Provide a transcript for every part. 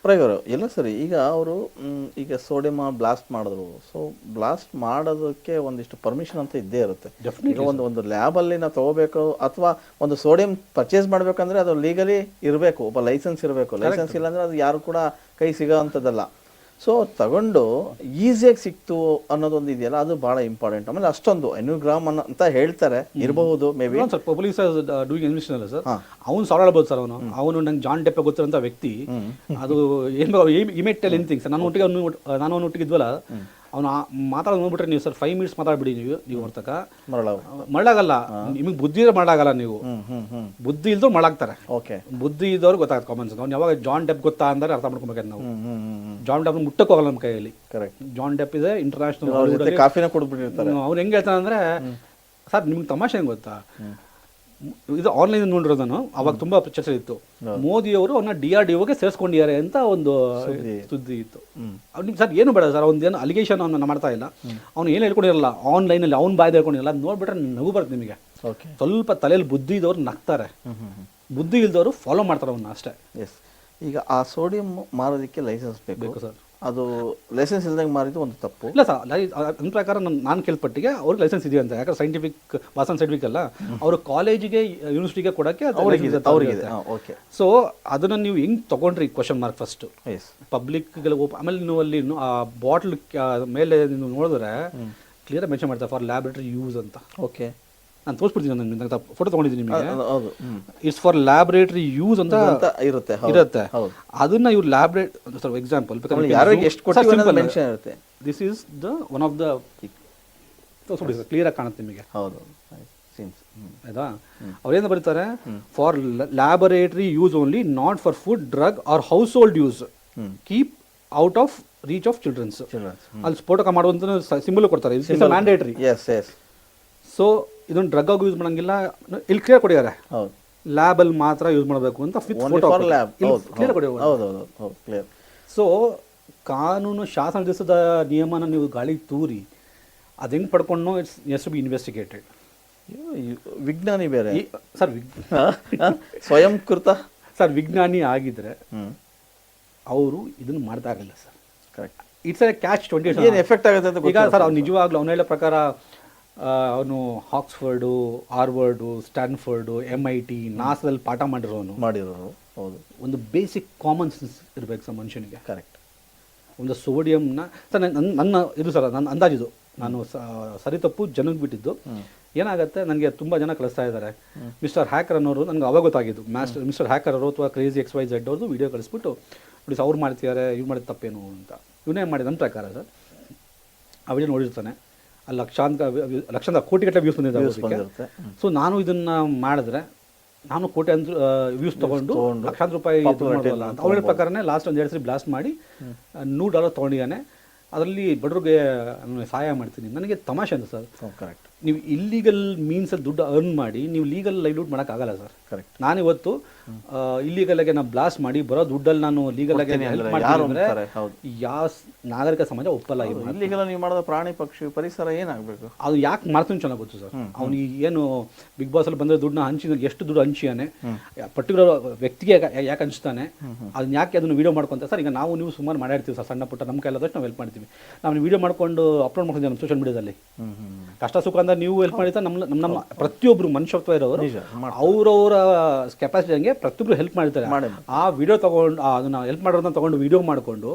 ಪ್ರಯೋಗ ಎಲ್ಲ ಸರಿ. ಈಗ ಅವರು ಈಗ ಸೋಡಿಯಂ ಬ್ಲಾಸ್ಟ್ ಮಾಡಿದ್ರು. ಸೊ ಬ್ಲಾಸ್ಟ್ ಮಾಡೋದಕ್ಕೆ ಒಂದಿಷ್ಟು ಪರ್ಮಿಷನ್ ಅಂತ ಇದ್ದೇ ಇರುತ್ತೆ. ಈಗ ಒಂದು ಲ್ಯಾಬಲ್ಲಿ ನಾವು ತಗೋಬೇಕು ಅಥವಾ ಒಂದು ಸೋಡಿಯಂ ಪರ್ಚೇಸ್ ಮಾಡಬೇಕಂದ್ರೆ ಅದು ಲೀಗಲಿ ಇರಬೇಕು, ಒಬ್ಬ ಲೈಸೆನ್ಸ್ ಇರಬೇಕು. ಲೈಸೆನ್ಸ್ ಇಲ್ಲಾಂದ್ರೆ ಅದು ಯಾರು ಕೂಡ ಕೈ ಸಿಗೋ ಅಂಥದ್ದಲ್ಲ. ಸೊ ತಗೊಂಡು ಈಸಿಯಾಗಿ ಸಿಕ್ತು ಅನ್ನೋದೊಂದು ಇದೆಯಲ್ಲ, ಅದು ಭಾಳ ಇಂಪಾರ್ಟೆಂಟ್. ಆಮೇಲೆ ಅಷ್ಟೊಂದು 500 ಗ್ರಾಮ್ ಅಂತ ಹೇಳ್ತಾರೆ, ಇರಬಹುದು may be. Sir police doing investigation ಅಲ್ಲ ಸರ್, ಅವ್ನು ಸಾಲ ಹೇಳ್ಬೋದು ಸರ್. ಅವನು ನಂಗೆ ಜಾನ್ ಡೆಪ್ ಗೊತ್ತಿರೋಂಥ ವ್ಯಕ್ತಿ. ಅದು ಏನು ಇಮೇಟ್ ಟೆಲ್ ಎನಿಥಿಂಗ್ ಸರ್. ನಾನು ಒಟ್ಟಿಗೆ ಇದ್ವಲ್ಲ, ಅವನು ಮಾತಾಡೋದು ನೋಡ್ಬಿಟ್ರೆ ನೀವು ಸರ್ 5 ಮಿನಿಟ್ಸ್ ಮಾತಾಡ್ಬಿಡಿ ನೀವು ಹೊರ್ತಕ ಮರಳಾಗಲ್ಲ. ನಿಮಗೆ ಬುದ್ಧಿ ಮರಳಾಗಲ್ಲ. ನೀವು ಬುದ್ಧಿ ಇಲ್ದವ್ರು ಮರಳಾಗ್ತಾರೆ. ಓಕೆ, ಬುದ್ಧಿ ಇದ್ದವ್ರು ಗೊತ್ತಾಗುತ್ತೆ ಕಾಮನ್ಸ್. ಅವ್ನು ಯಾವಾಗ ಜಾನ್ ಡೆಪ್ ಗೊತ್ತಾ ಅಂದ್ರೆ ಅರ್ಥ ಮಾಡ್ಕೊಬೇಕಾದ್ರೆ ನಾವು ಜಾನ್ ಡೆಪ್ ಮುಟ್ಟಕ್ಕೆ ಹೋಗಲ್ಲ ನಮ್ಮ ಕೈಯಲ್ಲಿ. ಕರೆಕ್ಟ್. ಜಾನ್ ಡೆಪ್ ಇದೆ ಇಂಟರ್ನ್ಯಾಷನಲ್. ಕಾಫಿನ ಕುಡಿದ್ಬಿಟ್ಟಿರ್ತಾರೆ. ಅವ್ನು ಹೆಂಗೆ ಹೇಳ್ತಾನೆ ಅಂದ್ರೆ, ಸರ್ ನಿಮ್ಗೆ ತಮಾಷೆ ಹೆಂಗೆ ಗೊತ್ತಾ, ಇದು ಆನ್ಲೈನ್ ನೋಡಿರೋದು ನಾನು, ಅವಾಗ ತುಂಬಾ ಚರ್ಚೆ ಇತ್ತು. ಮೋದಿಯವರು ಅವನ್ನ DRDOಗೆ ಸೇರಿಸ್ಕೊಂಡಿದ್ದಾರೆ ಅಂತ ಒಂದು ಸುದ್ದಿ ಇತ್ತು. ನಿಮ್ಗೆ ಸರ್ ಏನು ಬೇಡ ಸರ್, ಒಂದೇನು ಅಲಿಗೇಷನ್ ಅವನ್ನ ಮಾಡ್ತಾ ಇಲ್ಲ. ಅವ್ನು ಏನು ಹೇಳ್ಕೊಂಡಿರಲ್ಲ ಆನ್ಲೈನಲ್ಲಿ, ಅವ್ನು ಬಾಯ್ದು ಹೇಳ್ಕೊಂಡಿರಲ್ಲ. ನೋಡ್ಬಿಟ್ರೆ ನಗು ಬರುತ್ತೆ ನಿಮಗೆ. ಸ್ವಲ್ಪ ತಲೆಯಲ್ಲಿ ಬುದ್ಧಿ ಇದ್ದವ್ರು ನಗ್ತಾರೆ, ಬುದ್ಧಿ ಇಲ್ದವರು ಫಾಲೋ ಮಾಡ್ತಾರೆ ಅವನ್ನ ಅಷ್ಟೇ. ಎಸ್. ಈಗ ಆ ಸೋಡಿಯಂ ಮಾರೋದಕ್ಕೆ ಲೈಸೆನ್ಸ್ ಬೇಕು ಸರ್. ಅದು ಲೈಸೆನ್ಸ್ ಇಲ್ದಂಗೆ ಮಾರಿದ್ದು ಒಂದು ತಪ್ಪು. ಇಲ್ಲ ಸರ್, ನನ್ನ ಪ್ರಕಾರ ನಾನು ಕೇಳ್ಪಟ್ಟಿಗೆ ಅವ್ರಿಗೆ ಲೈಸೆನ್ಸ್ ಇದೆ ಅಂತ. ಯಾಕಂದ್ರೆ ಸೈಂಟಿಫಿಕ್ ವಾಸನ್ ಸೈಂಟಿಫಿಕ್ ಅಲ್ಲ, ಅವರು ಕಾಲೇಜಿಗೆ ಯೂನಿವರ್ಸಿಟಿಗೆ ಕೊಡೋಕ್ಕೆ ಅವರಿಗೆ. ಓಕೆ. ಸೊ ಅದನ್ನು ನೀವು ಹೆಂಗೆ ತೊಗೊಂಡ್ರಿ ಕ್ವಶನ್ ಮಾರ್ಕ್ ಫಸ್ಟ್. ಪಬ್ಲಿಕ್ಗೆಲ್ಲ ಆಮೇಲೆ ನೀವು ಅಲ್ಲಿ ಆ ಬಾಟ್ಲ್ ಮೇಲೆ ನೀವು ನೋಡಿದ್ರೆ ಕ್ಲಿಯರ್ ಮೆನ್ಷನ್ ಮಾಡ್ತಾರೆ ಫಾರ್ ಲ್ಯಾಬೊರೇಟರಿ ಯೂಸ್ ಅಂತ. ಓಕೆ, ನಾನು ತೋರಿಸ್ಬಿಡ್ತೀನಿ, ನನಗೆ ಫೋಟೋ ತೊಗೊಂಡಿದ್ದೀನಿ ನಿಮಗೆ. ಇಟ್ಸ್ ಫಾರ್ ಲ್ಯಾಬೊರೇಟರಿ ಯೂಸ್ ಅಂತ ಇರುತ್ತೆ. ಅದನ್ನ ಇವ್ರು laboratory example this is the one of the clear ಆಗಿ ಕಾಣುತ್ತೆ ನಿಮಗೆ. ಹೌದು, ಆಯ್ತಾ? ಅವ್ರೇನು ಬರೀತಾರೆ, for laboratory use only, not for food, drug or household use, keep out of reach of childrens. ಅಲ್ಲಿ ಸ್ಫೋಟಕ ಮಾಡುವಂತ ಸಿಂಬಲ್ ಕೊಡ್ತಾರೆ, ಮ್ಯಾಂಡೇಟರಿ. ಸೊ ಇದೊಂದು ಡ್ರಗ್ ಆಗಿ ಯೂಸ್ ಮಾಡಂಗಿಲ್ಲ, ಇಲ್ಲಿ ಕ್ಲಿಯರ್ ಕೊಡಿದ್ದಾರೆ. ಲ್ಯಾಬಲ್ಲಿ ಮಾತ್ರ ಯೂಸ್ ಮಾಡಬೇಕು ಅಂತ ಕ್ಲಿಯರ್ ಕೊಡಿ. ಸೊ ಕಾನೂನು ಶಾಸನ ದೇಶದ ನಿಯಮನ ನೀವು ಗಾಳಿಗೆ ತೂರಿ ಅದು ಹೆಂಗೆ ಪಡ್ಕೊಂಡು ಇಟ್ಸ್ ಟು ಬಿ ಇನ್ವೆಸ್ಟಿಗೇಟೆಡ್. ವಿಜ್ಞಾನಿ ಬೇರೆ ಸರ್, ಸ್ವಯಂಕೃತ ಸರ್. ವಿಜ್ಞಾನಿ ಆಗಿದ್ರೆ ಅವರು ಇದನ್ನು ಮಾಡ್ತಾ ಆಗಲ್ಲ sir. Correct. It's A catch 20. ಏನು ಎಫೆಕ್ಟ್ ಆಗುತ್ತೆ ಅಂತ ಈಗ ಸರ್, ಅವ್ನು ನಿಜವಾಗ್ಲೂ ಅವ್ನು ಹೇಳೋ ಪ್ರಕಾರ ಅವನು ಆಕ್ಸ್ಫರ್ಡು, ಹಾರ್ವರ್ಡು, ಸ್ಟ್ಯಾನ್ಫರ್ಡು, MIT, ನಾಸಾದಲ್ಲಿ ಪಾಠ ಮಾಡಿರೋರು. ಹೌದು. ಒಂದು ಬೇಸಿಕ್ ಕಾಮನ್ ಸೆನ್ಸ್ ಇರಬೇಕು ಸರ್ ಮನುಷ್ಯನಿಗೆ. ಕರೆಕ್ಟ್. ಒಂದು ಸೋಡಿಯಂನ ಸರ್ ನನ್ನ ಇದು ಸರ್, ನನ್ನ ಅಂದಾಜಿದು, ನಾನು ಸರಿ ತಪ್ಪು ಜನಕ್ಕೆ ಬಿಟ್ಟಿದ್ದು. ಏನಾಗುತ್ತೆ, ನನಗೆ ತುಂಬ ಜನ ಕಳಿಸ್ತಾ ಇದ್ದಾರೆ. ಮಿಸ್ಟರ್ ಹ್ಯಾಕರ್ ಅನ್ನೋರು ನನಗೆ ಅವಾಗ ಗೊತ್ತಾಗಿದ್ದು. ಮಿಸ್ಟರ್ ಹ್ಯಾಕರ್ ಅವರು ಅಥವಾ ಕ್ರೇಜಿ XYZ ಅವ್ರದ್ದು ವೀಡಿಯೋ ಕಳಿಸ್ಬಿಟ್ಟು ನೋಡಿ ಅವ್ರು ಮಾಡ್ತಿದ್ದಾರೆ, ಇವ್ರು ಮಾಡಿದ ತಪ್ಪೇನು ಅಂತ. ಇವನೇ ಮಾಡಿದ ನನ್ನ ಪ್ರಕಾರ ಸರ್, ಆ ವಿಡಿಯೋ ನೋಡಿರ್ತಾನೆ, ಅಲ್ಲಿ ಲಕ್ಷಾಂತರ ಕೋಟಿಗಟ್ಟಲೆ ವ್ಯೂಸ್ ಬಂದಿದೆ. ಸೊ ನಾನು ಇದನ್ನು ಮಾಡಿದ್ರೆ ನಾನು ಕೋಟಿ ವ್ಯೂಸ್ ತೊಗೊಂಡು ಲಕ್ಷಾಂತರ ರೂಪಾಯಿ ಅಂತ ಅವ್ರ ಪ್ರಕಾರನೇ ಲಾಸ್ಟ್ ಒಂದು 2 ಸರಿ ಬ್ಲಾಸ್ಟ್ ಮಾಡಿ $100 ತೊಗೊಂಡಿದ್ದಾನೆ. ಅದರಲ್ಲಿ ಬಡವ್ರಿಗೆ ಸಹಾಯ ಮಾಡ್ತೀನಿ. ನನಗೆ ತಮಾಷೆ ಅಂತ ಸರ್. ಕರೆಕ್ಟ್. ನೀವು ಇಲ್ಲಿಗಲ್ ಮೀನ್ಸಲ್ಲಿ ದುಡ್ಡು ಅರ್ನ್ ಮಾಡಿ ನೀವು ಲೀಗಲ್ ಲೈವ್ಲಿಹುಡ್ ಮಾಡೋಕ್ಕಾಗಲ್ಲ ಸರ್. ಕರೆಕ್ಟ್. ನಾನಿವತ್ತು ಇಲ್ಲಿಗಲಾಗೆ ನಾನು ಬ್ಲಾಸ್ಟ್ ಮಾಡಿ ಬರೋ ದುಡ್ಡಲ್ಲಿ ನಾನು ಲೀಗಲಾಗೆ ಹೆಲ್ಪ್ ಮಾಡ್ತೀನಿ, ಯಾವ ನಾಗರಿಕ ಸಮಾಜ ಒಪ್ಪಲ್ಲ. ಇಲ್ಲಿಗೆಲ್ಲ ನೀವು ಮಾಡೋದು ಪ್ರಾಣಿ ಪಕ್ಷಿ ಪರಿಸರ ಏನಾಗಬೇಕು, ಅದು ಯಾಕೆ ಮಾಡ್ತೀನಿ ಚೆನ್ನಾಗಿ ಗೊತ್ತು ಸರ್. ಅವ್ನಿಗೆ ಏನು ಬಿಗ್ ಬಾಸ್ ಅಲ್ಲಿ ಬಂದರೆ ದುಡ್ಡನ್ನ ಹಂಚಿ, ಎಷ್ಟು ದುಡ್ಡು ಹಂಚಿಯಾನೆ, ಪರ್ಟಿಕ್ಯುಲರ್ ವ್ಯಕ್ತಿಗೆ ಯಾಕೆ ಹಂಚ್ತಾನೆ, ಅದನ್ನ ಯಾಕೆ ಅದನ್ನು ವೀಡಿಯೋ ಮಾಡ್ಕೊಂತ ಸರ್. ಈಗ ನೀವು ಸುಮಾರು ಮಾಡಿರ್ತೀವಿ ಸರ್, ಸಣ್ಣ ಪುಟ್ಟ ನಮ್ಮ ಕೈಲಾದಷ್ಟು ನಾವು ಹೆಲ್ಪ್ ಮಾಡ್ತೀವಿ. ನಾವು ವೀಡಿಯೋ ಮಾಡ್ಕೊಂಡು ಅಪ್ಲೋಡ್ ಮಾಡ್ತೀವಿ ನಮ್ಮ ಸೋಷಿಯಲ್ ಮೀಡಿಯಾದಲ್ಲಿ. ಕಷ್ಟ ಸುಖ ಅಂತ ನೀವು ಹೆಲ್ಪ್ ಮಾಡಿದ್ರೆ ನಮ್ಮ ಪ್ರತಿಯೊಬ್ಬರು ಮನುಷ್ಯತ್ವ ಇರೋರು ಅವರವರ ಕೆಪಾಸಿಟಿ ಹಂಗೆ ಪ್ರತಿಯೊಬ್ಬರು ಹೆಲ್ಪ್ ಮಾಡ್ತಾರೆ. ಆ ವಿಡಿಯೋ ತಗೊಂಡು ಅದನ್ನ ಹೆಲ್ಪ್ ಮಾಡೋದನ್ನ ತಗೊಂಡು ವಿಡಿಯೋ ಮಾಡಿಕೊಂಡು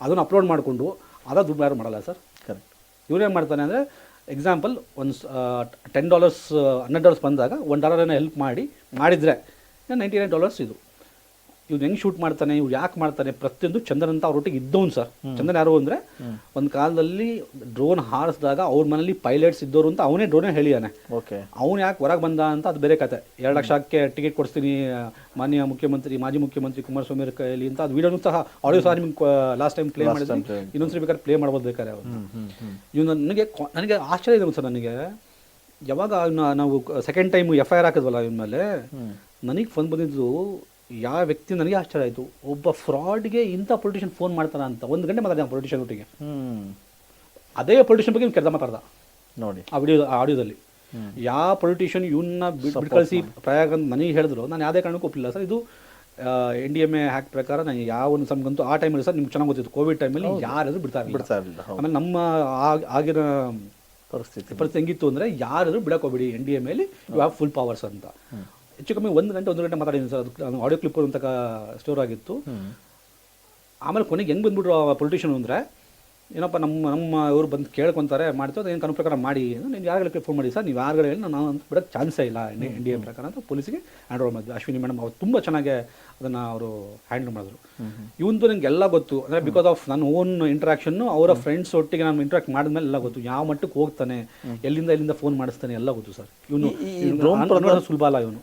ಅದನ್ನು ಅಪ್ಲೋಡ್ ಮಾಡಿಕೊಂಡು ಅದ ದುಡ್ಡು ಯಾರು ಮಾಡಲ್ಲ ಸರ್. ಕರೆಕ್ಟ್. ಇವ್ರೇನು ಮಾಡ್ತಾನೆ ಅಂದರೆ, ಎಕ್ಸಾಂಪಲ್ ಒಂದು $10 $100 ಬಂದಾಗ $1 ಹೆಲ್ಪ್ ಮಾಡಿದರೆ $99 ಇದು. ಇವ್ನು ಹೆಂಗೆ ಶೂಟ್ ಮಾಡ್ತಾನೆ, ಇವ್ರು ಯಾಕೆ ಮಾಡ್ತಾನೆ, ಪ್ರತಿಯೊಂದು ಚಂದನ್ ಅಂತ ಅವ್ರೊಟ್ಟಿಗೆ ಇದ್ದವನು ಸರ್. ಚಂದನ್ ಯಾರು ಅಂದರೆ, ಒಂದು ಕಾಲದಲ್ಲಿ ಡ್ರೋನ್ ಹಾರಿಸಿದಾಗ ಅವ್ರ ಮನೇಲಿ ಪೈಲಟ್ಸ್ ಇದ್ದವರು ಅಂತ ಅವನೇ ಡ್ರೋನೇ ಹೇಳಿಯಾನೆ. ಓಕೆ. ಅವ್ನು ಯಾಕೆ ಹೊರಗೆ ಬಂದ ಅಂತ ಅದು ಬೇರೆ ಕತೆ. 2 ಲಕ್ಷಕ್ಕೆ ಟಿಕೆಟ್ ಕೊಡಿಸ್ತೀನಿ ಮಾನ್ಯ ಮಾಜಿ ಮುಖ್ಯಮಂತ್ರಿ ಕುಮಾರಸ್ವಾಮಿ ಅವ್ರ ಕೈಯಲ್ಲಿ ಅಂತ ಅದು ವಿಡಿಯೋನು ಸಹ, ಆಡಿಯೋ ಸಹ ನಿಮ್ಗೆ ಲಾಸ್ಟ್ ಟೈಮ್ ಪ್ಲೇ ಮಾಡಿದ್ರೆ ಇನ್ನೊಂದ್ಸರಿ ಬೇಕಾದ್ರೆ ಪ್ಲೇ ಮಾಡ್ಬೋದು ಬೇಕಾದ್ರೆ ಅವರು. ಇವ್ನು ನನಗೆ ಆಶ್ಚರ್ಯ ಇದೆ ಸರ್. ನನಗೆ ಯಾವಾಗ ನಾವು ಸೆಕೆಂಡ್ ಟೈಮ್ FIR ಹಾಕಿದ್ವಲ್ಲ ಇವನ ಮೇಲೆ, ನನಗೆ ಫೋನ್ ಬಂದಿದ್ದು ಯಾವ ವ್ಯಕ್ತಿ ನನಗೆ ಆಶ್ಚರ್ಯ ಆಯಿತು. ಒಬ್ಬ ಫ್ರಾಡ್ಗೆ ಇಂಥ ಪೊಲಿಟಿಷಿಯನ್ ಫೋನ್ ಮಾಡ್ತಾರ ಅಂತ. 1 ಗಂಟೆ ಮಾತಾಡಿದ ಪೊಲಿಟಿಷಿಯನ್ ಒಟ್ಟಿಗೆ. ಅದೇ ಪೊಲಿಟಿಷಿಯನ್ ಬಗ್ಗೆ ಕೆಲ್ಸ ಮಾತಾಡ್ದ ನೋಡಿ ಆ ಆಡಿಯೋದಲ್ಲಿ. ಯಾವ ಪೊಲಿಟಿಷಿಯನ್ ಇವನ್ನ ಬಿಟ್ಟು ಕಳಿಸಿ ಪ್ರಯಾಗ ಅಂತ ನನಗೆ ಹೇಳಿದ್ರು, ನಾನು ಯಾವುದೇ ಕಾರಣಕ್ಕೂ ಒಪ್ಪಿಲ್ಲ ಸರ್. ಇದು N D M A hack ಪ್ರಕಾರ ನಾನು ಯಾವ ಒಂದು ಸಮಗಂತೂ ಆ ಟೈಮಲ್ಲಿ ಸರ್ ನಿಮ್ಗೆ ಚೆನ್ನಾಗಿ ಗೊತ್ತಿತ್ತು ಕೋವಿಡ್ ಟೈಮಲ್ಲಿ ಯಾರಾದರೂ ಬಿಡ್ತಾ ಇರಲಿಲ್ಲ. ಆಮೇಲೆ ನಮ್ಮ ಆಗಿನ ಪರಿಸ್ಥಿತಿ ಹೆಂಗಿತ್ತು ಅಂದರೆ ಯಾರಾದರೂ ಬಿಡಕ್ಕೆ ಹೋಗ್ಬಿಡಿ ಎನ್ ಡಿ ಎಮ್ ಎಲ್ಲಿ ಯು ಹ್ಯಾವ್ ಫುಲ್ ಪವರ್ಸ್ ಅಂತ. ಹೆಚ್ಚು ಕಮ್ಮಿ 1 ಗಂಟೆ ಮಾತಾಡಿದ್ದೀನಿ ಸರ್. ಅದು ಆಡಿಯೋ ಕ್ಲಿಪ್ ಅಂತ ಸ್ಟೋರ್ ಆಗಿತ್ತು. ಆಮೇಲೆ ಕೊನೆಗೆ ಹೆಂಗೆ ಬಂದ್ಬಿಟ್ರು ಪೊಲಿಟಿಷಿಯನ್ ಅಂದರೆ, ಏನಪ್ಪ ನಮ್ಮ ಇವರು ಬಂದು ಕೇಳ್ಕೊತಾರೆ ಮಾಡ್ತೀವಿ, ಅದು ಏನು ಕಾನೂನು ಪ್ರಕಾರ ಮಾಡಿ, ನೀವು ಯಾರುಗಳಿಗೆ ಫೋನ್ ಮಾಡಿ ಸರ್, ನೀವು ಯಾರುಗಳು ಹೇಳಿ ನಾನು ಬಿಡೋಕ್ಕೆ ಚಾನ್ಸೇ ಇಲ್ಲ ಎನ್ ಡಿ ಎ ಪ್ರಕಾರ ಅಂತ ಪೊಲೀಸಿಗೆ ಹ್ಯಾಂಡ್ ಓವರ್ ಮಾಡಿದ್ರು. ಅಶ್ವಿನಿ ಮೇಡಮ್ ಅವ್ರು ತುಂಬ ಚೆನ್ನಾಗಿ ಅದನ್ನು ಅವರು ಹ್ಯಾಂಡಲ್ ಮಾಡಿದ್ರು. ಇವಂತೂ ನನಗೆ ಎಲ್ಲ ಗೊತ್ತು, ಅಂದರೆ ಬಿಕಾಸ್ ಆಫ್ ನನ್ನ ಓನ್ ಇಂಟ್ರಾಕ್ಷನ್ನು, ಅವರ ಫ್ರೆಂಡ್ಸ್ ಒಟ್ಟಿಗೆ ನಾನು ಇಂಟ್ರಾಕ್ಟ್ ಮಾಡಿದ್ಮೇಲೆ ಎಲ್ಲ ಗೊತ್ತು, ಯಾವ ಮಟ್ಟಕ್ಕೆ ಹೋಗ್ತಾನೆ, ಎಲ್ಲಿಂದ ಫೋನ್ ಮಾಡಿಸ್ತಾನೆ ಎಲ್ಲ ಗೊತ್ತು ಸರ್. ಇವನು ಸುಲಭ ಅಲ್ಲ ಇವನು.